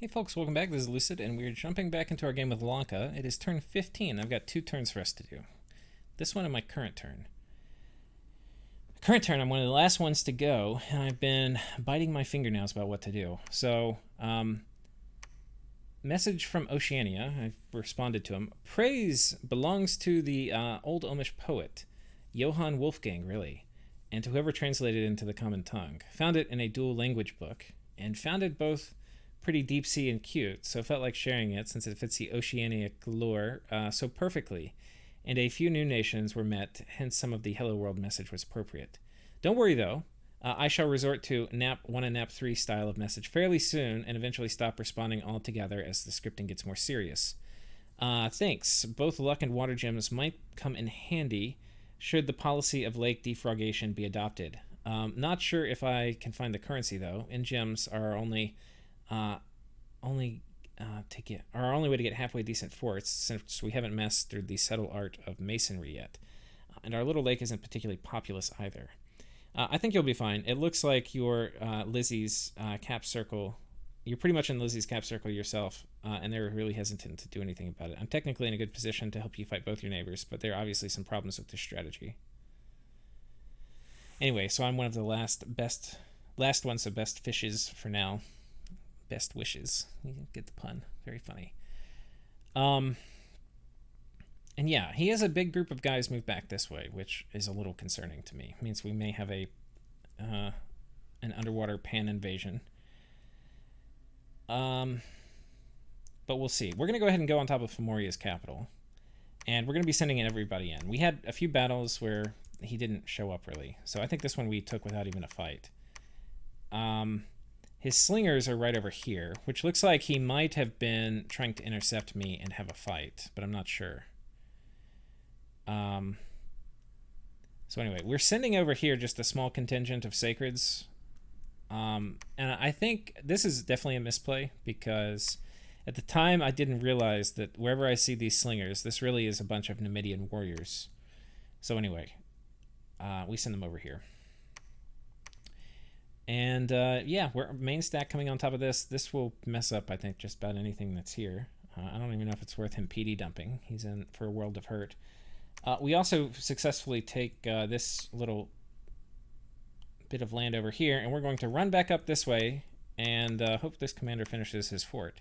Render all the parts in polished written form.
Hey folks, welcome back. This is Lucid, and we're jumping back into our game with Lanka. It is turn 15. I've got 2 turns for us to do. This one and my current turn. Current turn, I'm one of the last ones to go, and I've been biting my fingernails about what to do. So, message from Oceania. I've responded to him. Praise belongs to the old Elvish poet, Johann Wolfgang, really, and to whoever translated it into the common tongue. Found it in a dual language book, and found it both pretty deep sea and cute, so felt like sharing it since it fits the oceanic lore so perfectly. And a few new nations were met, hence some of the Hello World message was appropriate. Don't worry though, I shall resort to Nap 1 and Nap 3 style of message fairly soon and eventually stop responding altogether as the scripting gets more serious. Thanks. Both luck and water gems might come in handy should the policy of lake defrogation be adopted. Not sure if I can find the currency though, and gems are our only way to get halfway decent forts, since we haven't mastered the subtle art of masonry yet. And our little lake isn't particularly populous either. I think you'll be fine. It looks like you're Lizzie's cap circle. You're pretty much in Lizzie's cap circle yourself, and they're really hesitant to do anything about it. I'm technically in a good position to help you fight both your neighbors, but there are obviously some problems with this strategy. Anyway, so I'm one of the last ones of best fishes for now. Best wishes. You get the pun. Very funny. And yeah, he has a big group of guys move back this way, which is a little concerning to me. It means we may have an underwater pan invasion. But we'll see. We're going to go ahead and go on top of Fomoria's capital. And we're going to be sending everybody in. We had a few battles where he didn't show up really. So I think this one we took without even a fight. His slingers are right over here, which looks like he might have been trying to intercept me and have a fight, but I'm not sure. So anyway, we're sending over here just a small contingent of sacreds. And I think this is definitely a misplay, because at the time I didn't realize that wherever I see these slingers, this really is a bunch of Numidian warriors. So anyway, we send them over here. And yeah, we're main stack coming on top of this. This will mess up, I think, just about anything that's here. I don't even know if it's worth him PD dumping. He's in for a world of hurt. We also successfully take this little bit of land over here, and we're going to run back up this way and hope this commander finishes his fort.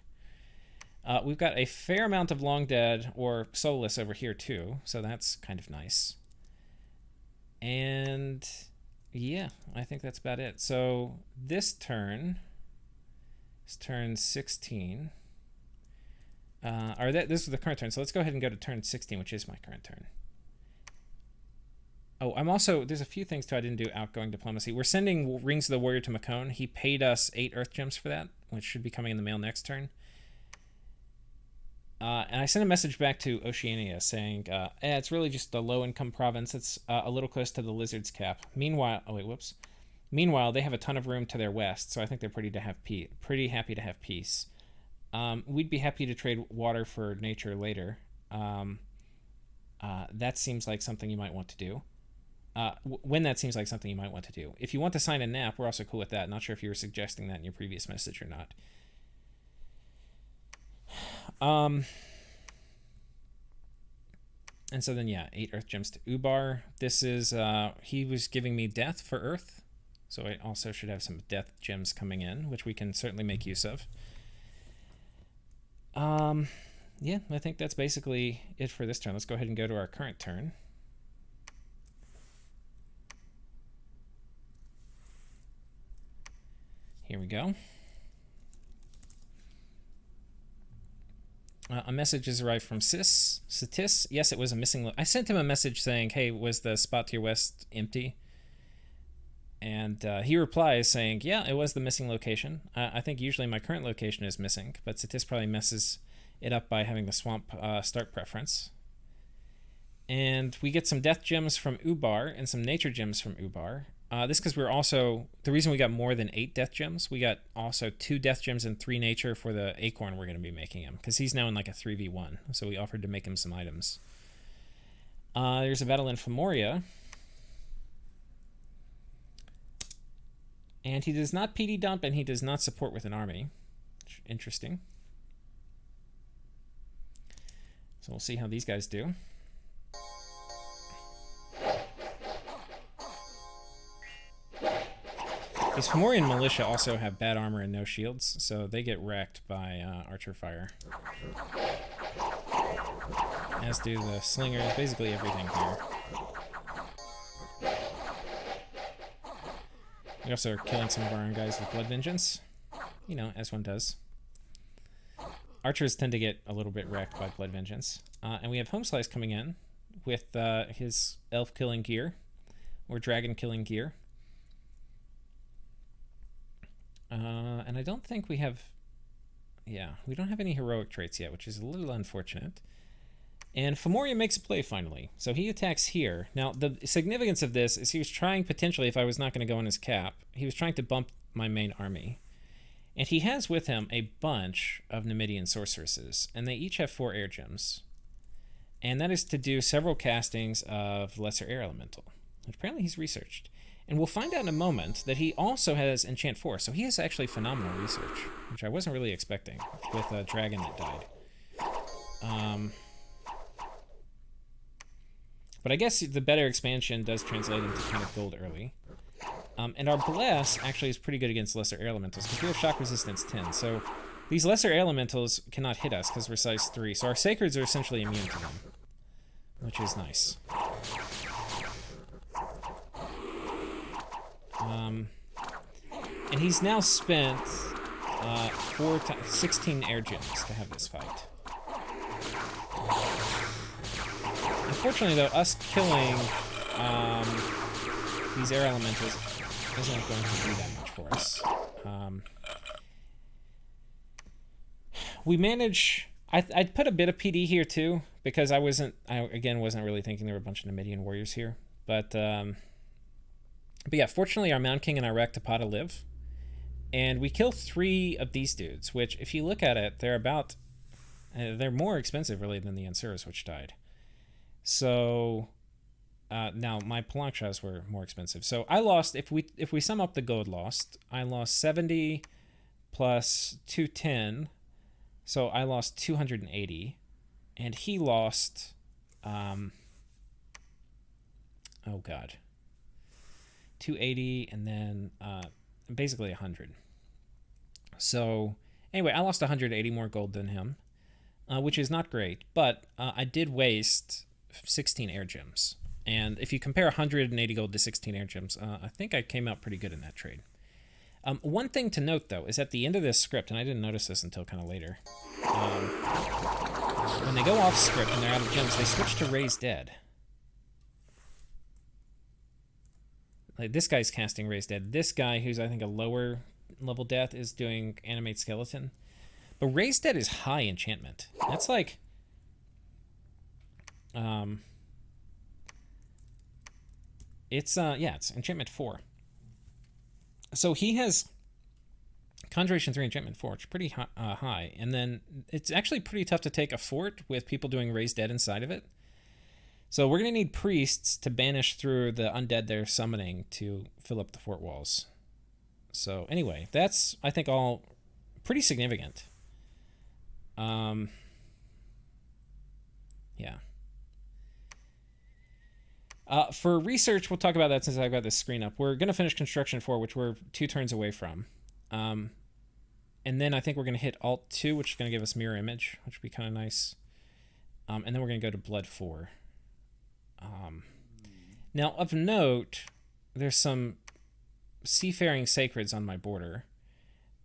We've got a fair amount of long dead or soulless over here too, so that's kind of nice. And yeah, I think that's about it. So this turn is turn 16. This is the current turn, so let's go ahead and go to turn 16, which is my current turn. Oh, there's a few things too I didn't do. Outgoing diplomacy. We're sending Rings of the Warrior to Macone. He paid us 8 Earth Gems for that, which should be coming in the mail next turn. And I sent a message back to Oceania saying, it's really just a low-income province. It's a little close to the Lizard's cap. Meanwhile, Meanwhile, they have a ton of room to their west, so I think they're pretty happy to have peace. We'd be happy to trade water for nature later. That seems like something you might want to do. When that seems like something you might want to do. If you want to sign a NAP, we're also cool with that. Not sure if you were suggesting that in your previous message or not. And so then, yeah, 8 Earth Gems to Ubar. This is, he was giving me death for Earth, so I also should have some death gems coming in, which we can certainly make use of. Yeah, I think that's basically it for this turn. Let's go ahead and go to our current turn. Here we go. A message has arrived from Satis. Yes, it was a missing. I sent him a message saying, "Hey, was the spot to your west empty?" And he replies saying, "Yeah, it was the missing location. I think usually my current location is missing, but Satis probably messes it up by having the swamp start preference." And we get some death gems from Ubar and some nature gems from Ubar. This because we're also, the reason we got more than 8 death gems, we got also 2 death gems and 3 nature for the acorn we're going to be making him, because he's now in like a 3v1, so we offered to make him some items. There's a battle in Fomoria. And he does not PD dump, and he does not support with an army, Interesting. So we'll see how these guys do. These Fomorian militia also have bad armor and no shields, so they get wrecked by archer fire. As do the slingers, basically everything here. We also are killing some of our own guys with Blood Vengeance. You know, as one does. Archers tend to get a little bit wrecked by Blood Vengeance. And we have Homeslice coming in with his elf killing gear, or dragon killing gear. And I don't think we have... Yeah, we don't have any heroic traits yet, which is a little unfortunate. And Fomoria makes a play finally. So he attacks here. Now, the significance of this is he was trying, potentially, if I was not going to go on his cap, he was trying to bump my main army. And he has with him a bunch of Numidian sorceresses, and they each have 4 air gems. And that is to do several castings of Lesser Air Elemental, which apparently he's researched. And we'll find out in a moment that he also has Enchant 4, so he has actually phenomenal research, which I wasn't really expecting with a dragon that died. But I guess the better expansion does translate into kind of gold early. And our Bless actually is pretty good against Lesser Air Elementals, because we have Shock Resistance 10, so these Lesser Air Elementals cannot hit us because we're size 3, so our Sacreds are essentially immune to them, which is nice. And he's now spent 16 air gems to have this fight. Unfortunately, though, us killing these air elementals isn't going to do that much for us. We manage... I'd put a bit of PD here, too, because I again wasn't really thinking there were a bunch of Numidian warriors here. But yeah, fortunately, our Mound King and our Raktapada live. And we kill 3 of these dudes, which, if you look at it, they're about... they're more expensive, really, than the Ansuras, which died. So... now, my Palakshas were more expensive. So I lost, if we sum up the gold lost, I lost 70 plus 210. So I lost 280. And he lost... oh, God. 280 and then basically 100. So anyway, I lost 180 more gold than him, which is not great. But I did waste 16 air gems. And if you compare 180 gold to 16 air gems, I think I came out pretty good in that trade. One thing to note, though, is at the end of this script, and I didn't notice this until kind of later, when they go off script and they're out of gems, they switch to Raise Dead. Like, this guy's casting Raise Dead. This guy, who's I think a lower level death, is doing Animate Skeleton. But Raise Dead is high enchantment. That's like... it's enchantment 4. So he has Conjuration 3, enchantment 4, which is pretty high. And then it's actually pretty tough to take a fort with people doing Raise Dead inside of it. So we're going to need priests to banish through the undead they're summoning to fill up the fort walls. So anyway, that's, I think, all pretty significant. Yeah. For research, we'll talk about that since I've got this screen up. We're going to finish Construction 4, which we're 2 turns away from. And then I think we're going to hit Alt 2, which is going to give us Mirror Image, which would be kind of nice. And then we're going to go to Blood 4. Now, of note, there's some Seafaring Sacreds on my border.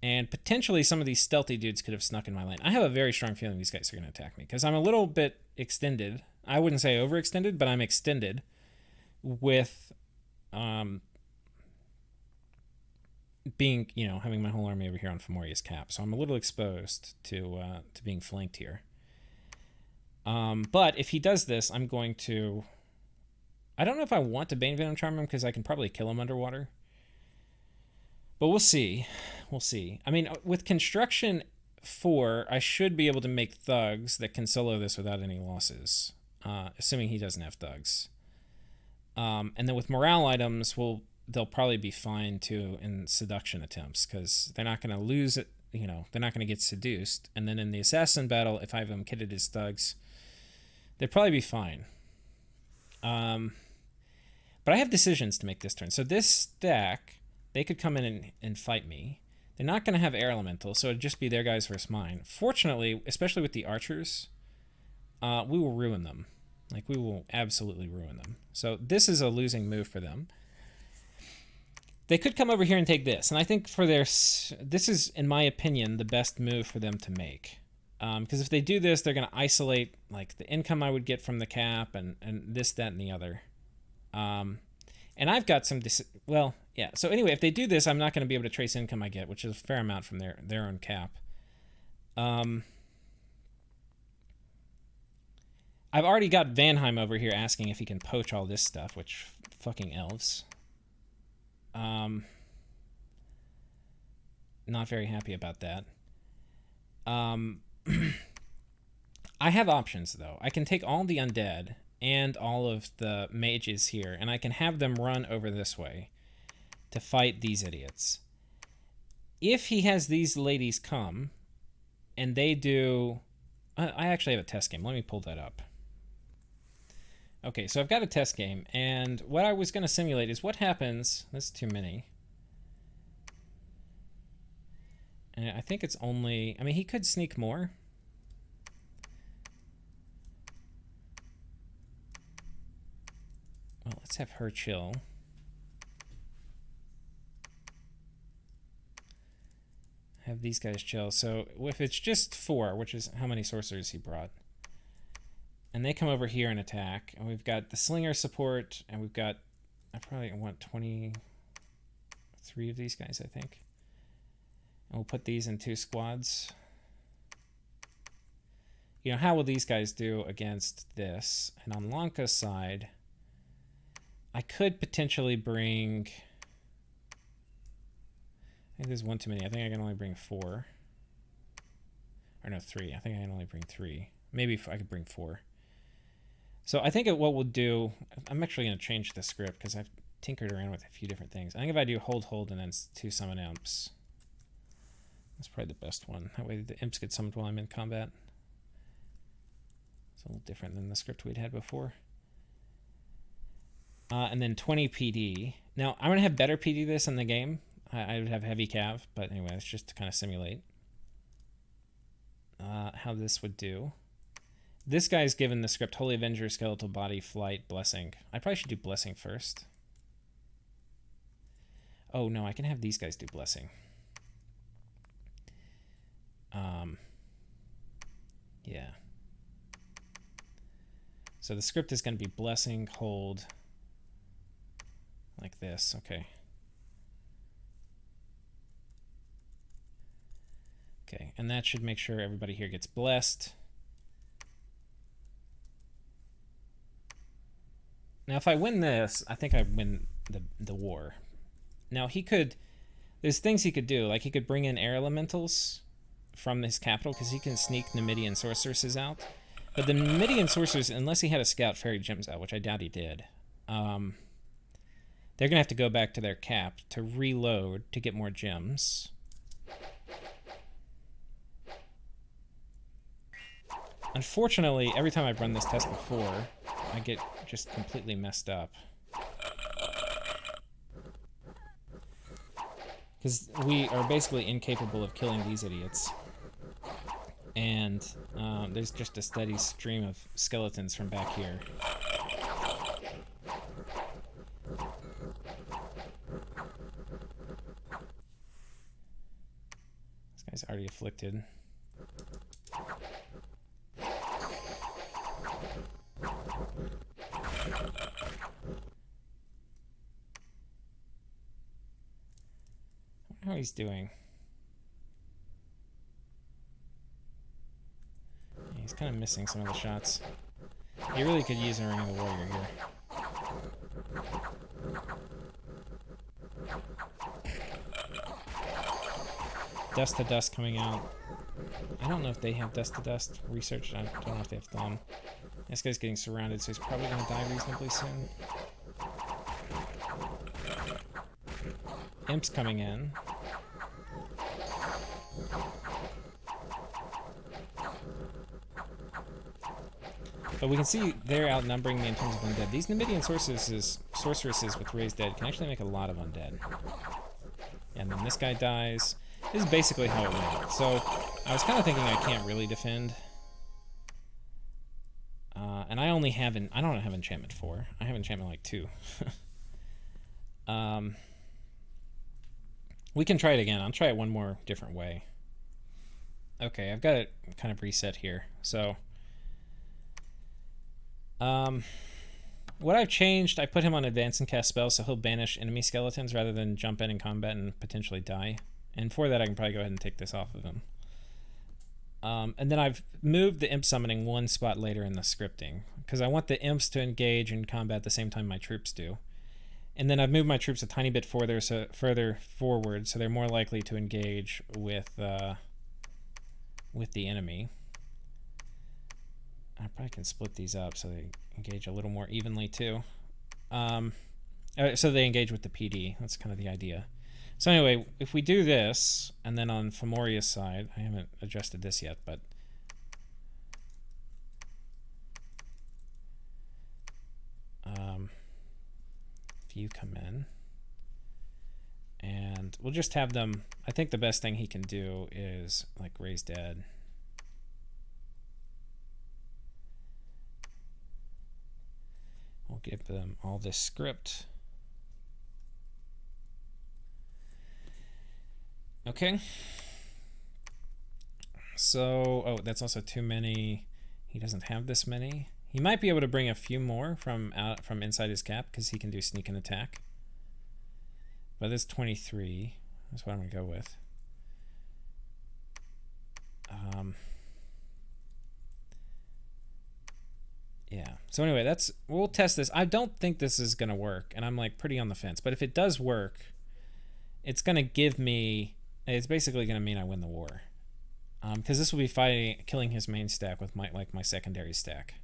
And potentially some of these stealthy dudes could have snuck in my lane. I have a very strong feeling these guys are going to attack me, because I'm a little bit extended. I wouldn't say overextended, but I'm extended with being, having my whole army over here on Fomoria's cap. So I'm a little exposed to being flanked here. But if he does this, I'm going to... I don't know if I want to Bane Venom Charm him, because I can probably kill him underwater. But we'll see. We'll see. I mean, with Construction 4, I should be able to make thugs that can solo this without any losses. Assuming he doesn't have thugs. And then with morale items, they'll probably be fine, too, in seduction attempts, because they're not going to lose it. you know, they're not going to get seduced. And then in the assassin battle, if I have them kitted as thugs, they'd probably be fine. But I have decisions to make this turn. So this stack, they could come in and fight me. They're not going to have air elemental, so it'd just be their guys versus mine. Fortunately, especially with the archers, we will ruin them. Like, we will absolutely ruin them. So this is a losing move for them. They could come over here and take this. And I think for their... This is, in my opinion, the best move for them to make. Because if they do this, they're going to isolate, like, the income I would get from the cap and this, that, and the other. And I've got some... Well, yeah. So anyway, if they do this, I'm not going to be able to trace income I get, which is a fair amount from their own cap. I've already got Vanheim over here asking if he can poach all this stuff, which fucking elves. Not very happy about that. I have options, though. I can take all the undead and all of the mages here, and I can have them run over this way to fight these idiots. If he has these ladies come, and they do... I actually have a test game. Let me pull that up. Okay, so I've got a test game, and what I was going to simulate is what happens... That's too many. And I think it's only... I mean, he could sneak more. Well, let's have her chill. Have these guys chill. So if it's just 4, which is how many sorcerers he brought, and they come over here and attack, and we've got the slinger support, and we've got... I probably want 23 of these guys, I think. And we'll put these in 2 squads. You know, how will these guys do against this? And on Lanka's side, I could potentially bring... I think there's one too many. I think I can only bring 4. Or no, 3. I think I can only bring 3. Maybe I could bring 4. So I think what we'll do... I'm actually going to change the script because I've tinkered around with a few different things. I think if I do hold, and then 2 summon imps... That's probably the best one. That way the imps get summoned while I'm in combat. It's a little different than the script we'd had before. And then 20 PD. Now, I'm going to have better PD this in the game. I would have heavy cav, but anyway, it's just to kind of simulate how this would do. This guy's given the script Holy Avenger, Skeletal Body, Flight, Blessing. I probably should do Blessing first. Oh, no, I can have these guys do Blessing. Yeah. So the script is going to be Blessing, Hold, like this. Okay. Okay, and that should make sure everybody here gets blessed. Now, if I win this, I think I win the war. Now, he could... There's things he could do. Like, he could bring in air elementals from his capital, because he can sneak Numidian sorceresses out. But the Numidian sorcerers, unless he had a scout fairy gems out, which I doubt he did, they're going to have to go back to their cap to reload to get more gems. Unfortunately, every time I've run this test before, I get just completely messed up. Because we are basically incapable of killing these idiots. And there's just a steady stream of skeletons from back here. This guy's already afflicted. How he's doing. Yeah, he's kind of missing some of the shots. He really could use a Ring of the Warrior here. Dust to Dust coming out. I don't know if they have Dust to Dust researched. I don't know if they have Thumb. This guy's getting surrounded, so he's probably going to die reasonably soon. Imp's coming in. But we can see they're outnumbering me in terms of undead. These Numidian sorceresses with raised dead can actually make a lot of undead. And then this guy dies. This is basically how it went. So I was kind of thinking I can't really defend. And I don't have enchantment 4. I have enchantment like 2. We can try it again. I'll try it one more different way. Okay, I've got it kind of reset here. So what I've changed, I put him on advance and cast spells, so he'll banish enemy skeletons rather than jump in combat and potentially die. And for that, I can probably go ahead and take this off of him. And then I've moved the imp summoning one spot later in the scripting, because I want the imps to engage in combat at the same time my troops do. And then I've moved my troops a tiny bit further forward, so they're more likely to engage with the enemy. I probably can split these up so they engage a little more evenly too. So they engage with the PD. That's kind of the idea. So anyway, if we do this, and then on Fomoria's side, I haven't adjusted this yet, but if you come in, and we'll just have them, I think the best thing he can do is like raise dead. We'll give them all this script. Okay. So, oh, that's also too many. He doesn't have this many. He might be able to bring a few more from inside his cap because he can do sneak and attack. But it's 23. That's what I'm gonna go with. Yeah. So anyway, we'll test this. I don't think this is gonna work, and I'm like pretty on the fence. But if it does work, it's gonna give me. It's basically gonna mean I win the war, because this will be killing his main stack with my secondary stack.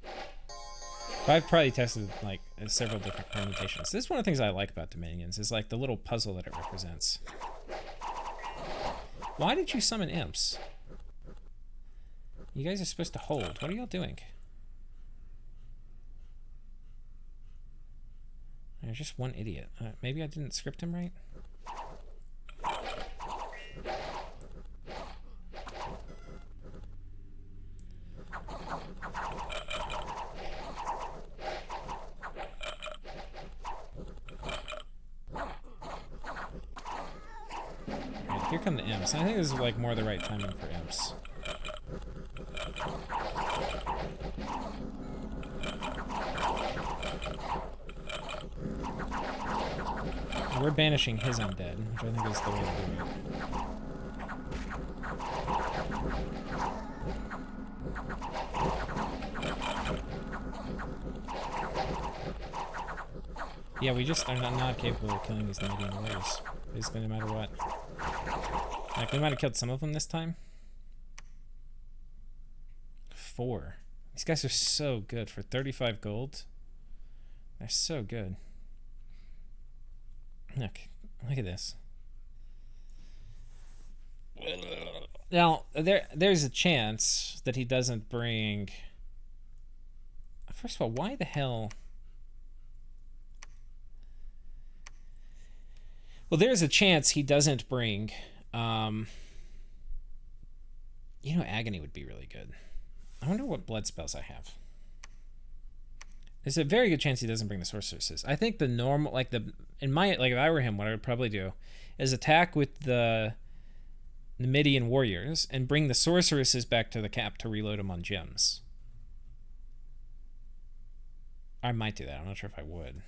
But I've probably tested like several different permutations. This is one of the things I like about Dominions, is like the little puzzle that it represents. Why did you summon imps? You guys are supposed to hold. What are y'all doing? There's just one idiot. Maybe I didn't script him right? Right, here come the imps. I think this is like more the right timing for imps. We're banishing his undead, which I think is the way to do it. Yeah, we just are not capable of killing these Numidian warriors. Basically, no matter what. Like, we might have killed some of them this time. 4. These guys are so good for 35 gold. They're so good. Look at this. Now, there's a chance that he doesn't bring... First of all, why the hell... Well, there's a chance he doesn't bring... You know, Agony would be really good. I wonder what blood spells I have. There's a very good chance he doesn't bring the sorceresses. I think the normal, like if I were him, what I would probably do is attack with the Numidian warriors and bring the sorceresses back to the cap to reload them on gems. I might do that. I'm not sure if I would.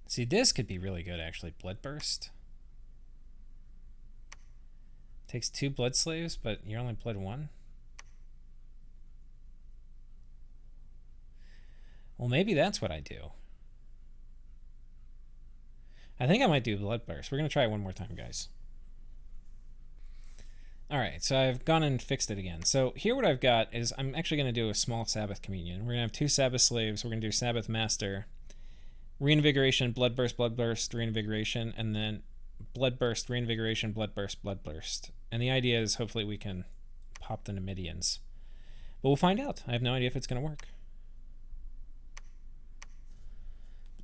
See, this could be really good, actually. Bloodburst. Takes 2 blood slaves, but you're only bled 1. Well, maybe that's what I do. I think I might do Bloodburst. We're going to try it one more time, guys. Alright, so I've gone and fixed it again. So here what I've got is I'm actually going to do a small Sabbath Communion. We're going to have 2 Sabbath Slaves. We're going to do Sabbath Master, Reinvigoration, Bloodburst, Reinvigoration, and then blood burst, reinvigoration, blood burst, blood burst. And the idea is hopefully we can pop the Numidians. But we'll find out. I have no idea if it's going to work.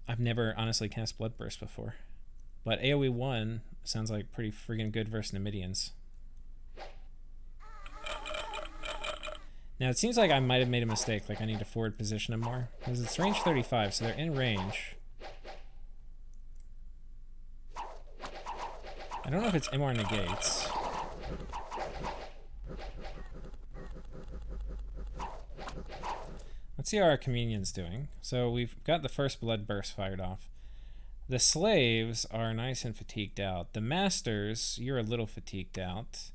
I've never honestly cast blood burst before. But AoE 1 sounds like pretty friggin' good versus Numidians. Now, it seems like I might have made a mistake. Like, I need to forward position them more. Because it's range 35, so they're in range. I don't know if it's MR negates. Let's see how our communion's doing. So we've got the first blood burst fired off. The slaves are nice and fatigued out. The masters, you're a little fatigued out.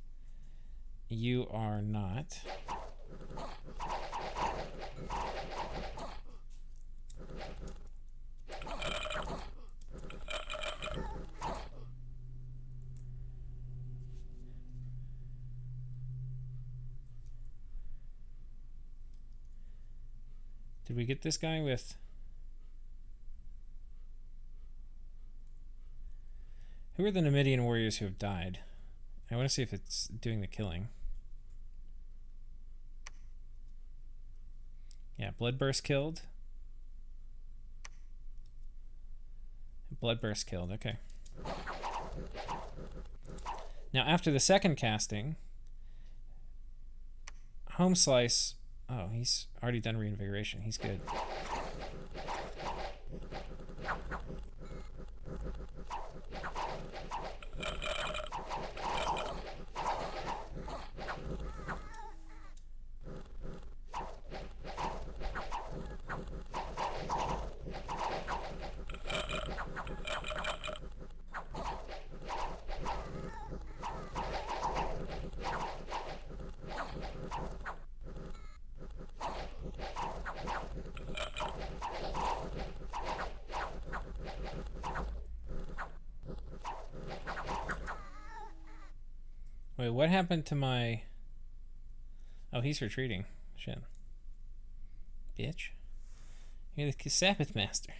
You are not. Did we get this guy with... Who are the Numidian warriors who have died? I want to see if it's doing the killing. Yeah, Bloodburst killed. Bloodburst killed, okay. Now after the second casting, Home Slice... Oh, he's already done reinvigoration. He's good. Wait, what happened to my... Oh, he's retreating. Shit. Bitch. You're the Sabbath Master.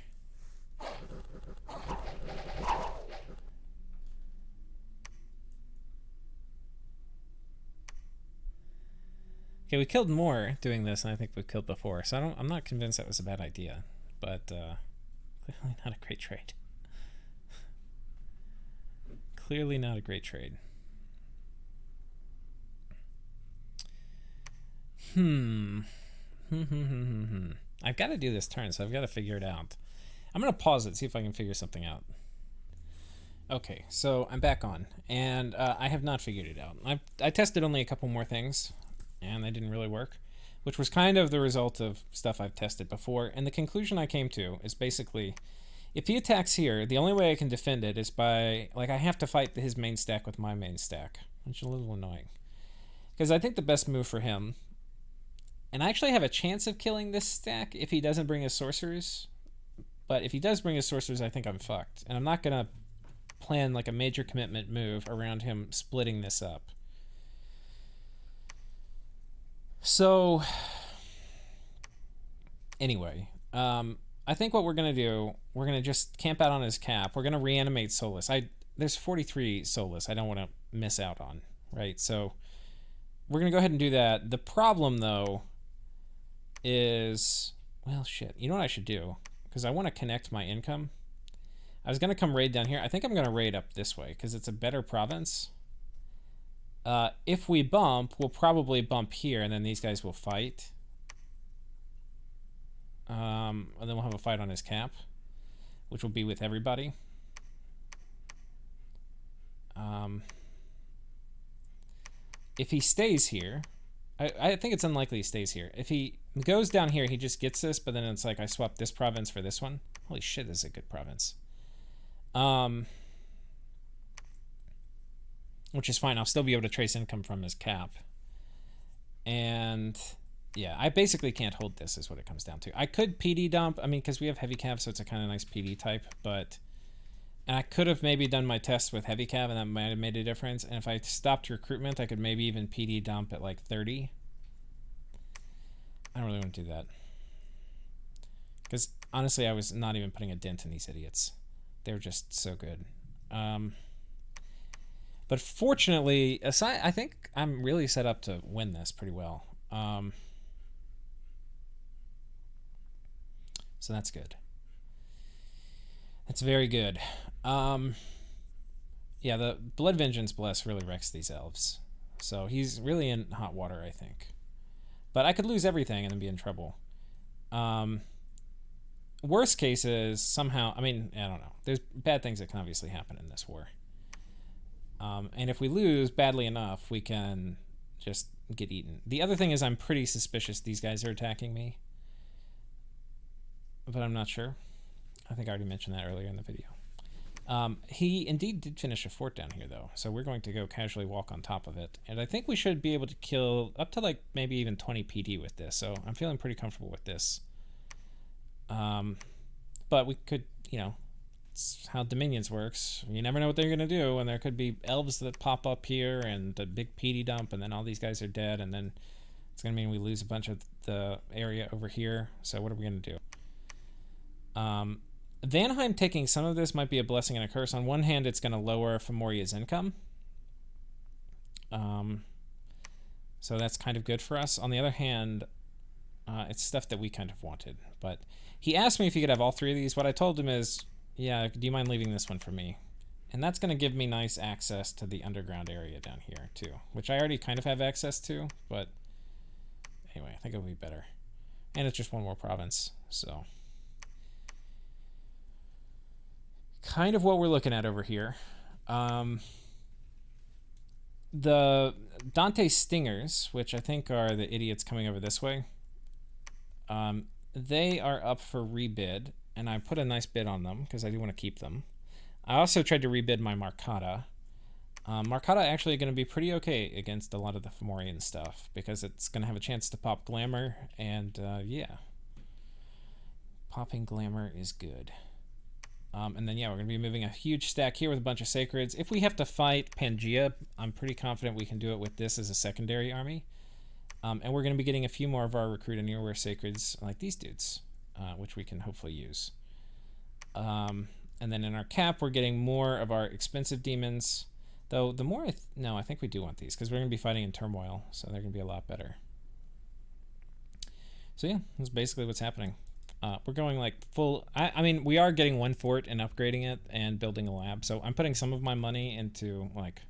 Okay, we killed more doing this than I think we killed before, so I'm not convinced that was a bad idea. But, clearly not a great trade. Clearly not a great trade. I've got to do this turn, so I've got to figure it out. I'm going to pause it, see if I can figure something out. Okay, so I'm back on, and I have not figured it out. I tested only a couple more things, and they didn't really work, which was kind of the result of stuff I've tested before. And the conclusion I came to is basically, if he attacks here, the only way I can defend it is by, like, I have to fight his main stack with my main stack, which is a little annoying. Because I think the best move for him... And I actually have a chance of killing this stack if he doesn't bring his sorcerers. But if he does bring his sorcerers, I think I'm fucked. And I'm not going to plan like a major commitment move around him splitting this up. So, anyway, I think what we're going to do, we're going to just camp out on his cap. We're going to reanimate Solus. There's 43 Solus I don't want to miss out on, right? So, we're going to go ahead and do that. The problem, though... is, well, shit. You know what I should do? Because I want to connect my income. I was going to come raid down here. I think I'm going to raid up this way because it's a better province. If we bump, we'll probably bump here, and then these guys will fight. And then we'll have a fight on his cap, which will be with everybody. If he stays here... I think it's unlikely he stays here. If he goes down here, he just gets this, but then it's like I swap this province for this one. Holy shit, this is a good province. Which is fine. I'll still be able to trace income from his cap. And yeah, I basically can't hold this is what it comes down to. I could PD dump, I mean, because we have heavy cav, so it's a kind of nice PD type, but... And I could have maybe done my tests with heavy cav, and that might have made a difference. And if I stopped recruitment, I could maybe even PD dump at like 30. I don't really want to do that. Because honestly, I was not even putting a dent in these idiots. They're just so good. But fortunately, aside, I think I'm really set up to win this pretty well. So that's good. That's very good. Yeah, the Blood Vengeance Bless really wrecks these elves. So he's really in hot water, I think. But I could lose everything and then be in trouble. Worst case is somehow, I mean, I don't know. There's bad things that can obviously happen in this war. And if we lose badly enough, we can just get eaten. The other thing is I'm pretty suspicious these guys are attacking me. But I'm not sure. I think I already mentioned that earlier in the video. He indeed did finish a fort down here, though. So we're going to go casually walk on top of it. And I think we should be able to kill up to like maybe even 20 PD with this. So I'm feeling pretty comfortable with this. But we could, you know, it's how Dominions works. You never know what they're going to do. And there could be elves that pop up here and a big PD dump. And then all these guys are dead. And then it's going to mean we lose a bunch of the area over here. So what are we going to do? Vanheim taking some of this might be a blessing and a curse. On one hand, it's going to lower Fomoria's income. So that's kind of good for us. On the other hand, it's stuff that we kind of wanted. But he asked me if he could have all three of these. What I told him is, yeah, do you mind leaving this one for me? And that's going to give me nice access to the underground area down here, too. Which I already kind of have access to. But anyway, I think it'll be better. And it's just one more province, so... kind of what we're looking at over here. The Dante Stingers, which I think are the idiots coming over this way, they are up for rebid, and I put a nice bid on them because I do want to keep them. I also tried to rebid my Marcata. Marcata actually going to be pretty okay against a lot of the Fomorian stuff because it's going to have a chance to pop Glamour, and yeah. Popping Glamour is good. And then, yeah, we're going to be moving a huge stack here with a bunch of Sacreds. If we have to fight Pangea, I'm pretty confident we can do it with this as a secondary army. And we're going to be getting a few more of our Recruit and Nearwear Sacreds, like these dudes, which we can hopefully use. And then in our cap, we're getting more of our expensive demons. Though, the more no, I think we do want these, because we're going to be fighting in Turmoil, so they're going to be a lot better. So, yeah, that's basically what's happening. We're going like full... I mean, we are getting one fort and upgrading it and building a lab. So I'm putting some of my money into, like,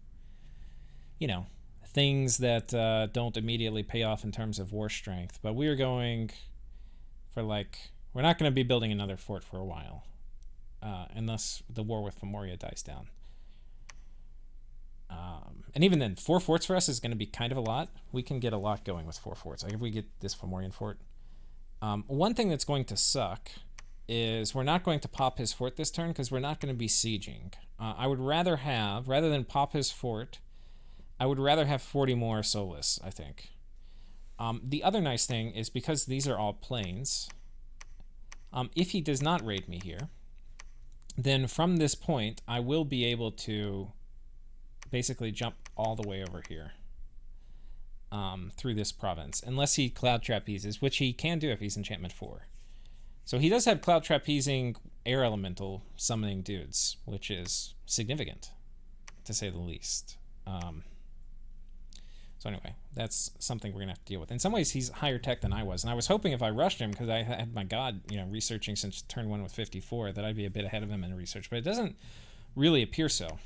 you know, things that don't immediately pay off in terms of war strength. But we are going for, like... we're not going to be building another fort for a while. Unless the war with Fomoria dies down. And even then, 4 forts for us is going to be kind of a lot. We can get a lot going with 4 forts. Like if we get this Fomorian fort... one thing that's going to suck is we're not going to pop his fort this turn because we're not going to be sieging. I would rather have, rather than pop his fort, I would rather have 40 more Solus, I think. The other nice thing is because these are all plains, if he does not raid me here, then from this point, I will be able to basically jump all the way over here. Through this province, unless he Cloud Trapezes, which he can do if he's Enchantment 4. So he does have Cloud Trapezing Air Elemental summoning dudes, which is significant, to say the least. So anyway, that's something we're going to have to deal with. In some ways, he's higher tech than I was, and I was hoping if I rushed him, because I had my god, you know, researching since turn 1 with 54, that I'd be a bit ahead of him in research, but it doesn't really appear so.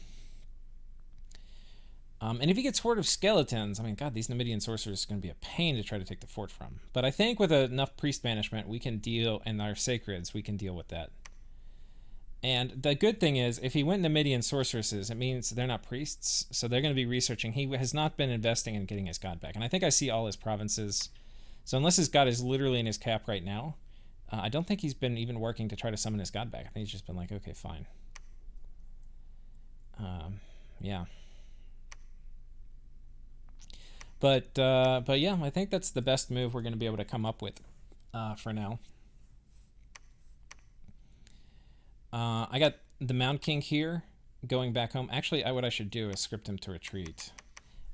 And if he gets Horde of Skeletons, I mean, God, these Numidian sorcerers are going to be a pain to try to take the fort from. But I think with enough priest banishment, we can deal, and our Sacreds, we can deal with that. And the good thing is, if he went Numidian sorceresses, it means they're not priests, so they're going to be researching. He has not been investing in getting his god back. And I think I see all his provinces. So unless his god is literally in his cap right now, I don't think he's been even working to try to summon his god back. I think he's just been like, okay, fine. Yeah. But yeah, I think that's the best move we're going to be able to come up with for now. I got the Mound King here going back home. Actually, what I should do is script him to retreat.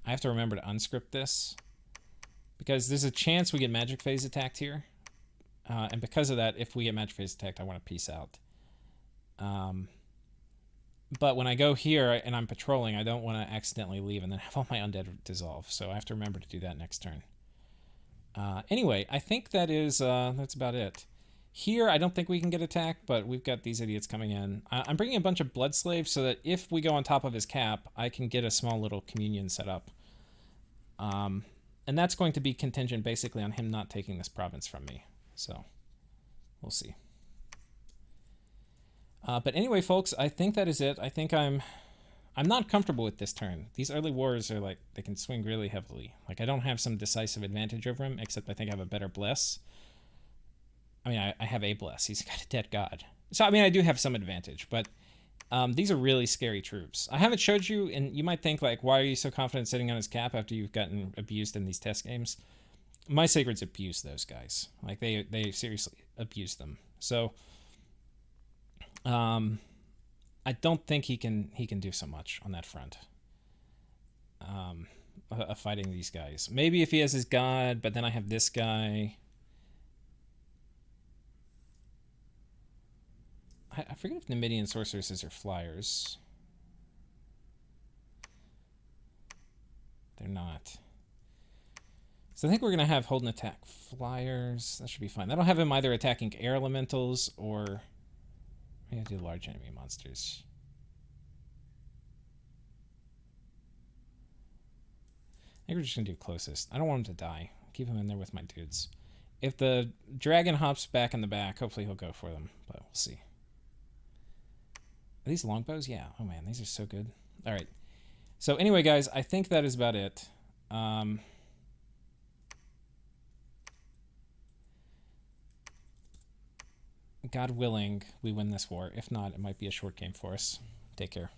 I have to remember to unscript this because there's a chance we get Magic Phase attacked here. And because of that, if we get Magic Phase attacked, I want to peace out. But when I go here and I'm patrolling, I don't want to accidentally leave and then have all my undead dissolve. So I have to remember to do that next turn. Anyway, I think that's about it. Here, I don't think we can get attacked, but we've got these idiots coming in. I'm bringing a bunch of blood slaves so that if we go on top of his cap, I can get a small little communion set up. And that's going to be contingent basically on him not taking this province from me. So, we'll see. But anyway, folks, I think that is it. I think I'm not comfortable with this turn. These early wars are like, they can swing really heavily. Like, I don't have some decisive advantage over him, except I think I have a better bless. I mean, I have a bless. He's got a dead god. So, I mean, I do have some advantage, but these are really scary troops. I haven't showed you, and you might think, like, why are you so confident sitting on his cap after you've gotten abused in these test games? My Sacreds abuse those guys. Like, they seriously abuse them. So, I don't think he can do so much on that front. Fighting these guys. Maybe if he has his god, but then I have this guy. I forget if Numidian sorceresses are flyers. They're not. So I think we're going to have hold and attack flyers. That should be fine. That'll have him either attacking air elementals or... maybe I'll do large enemy monsters. I think we're just going to do closest. I don't want him to die. Keep him in there with my dudes. If the dragon hops back in the back, hopefully he'll go for them, but we'll see. Are these longbows? Yeah. Oh man, these are so good. All right. So anyway, guys, I think that is about it. God willing, we win this war. If not, it might be a short game for us. Take care.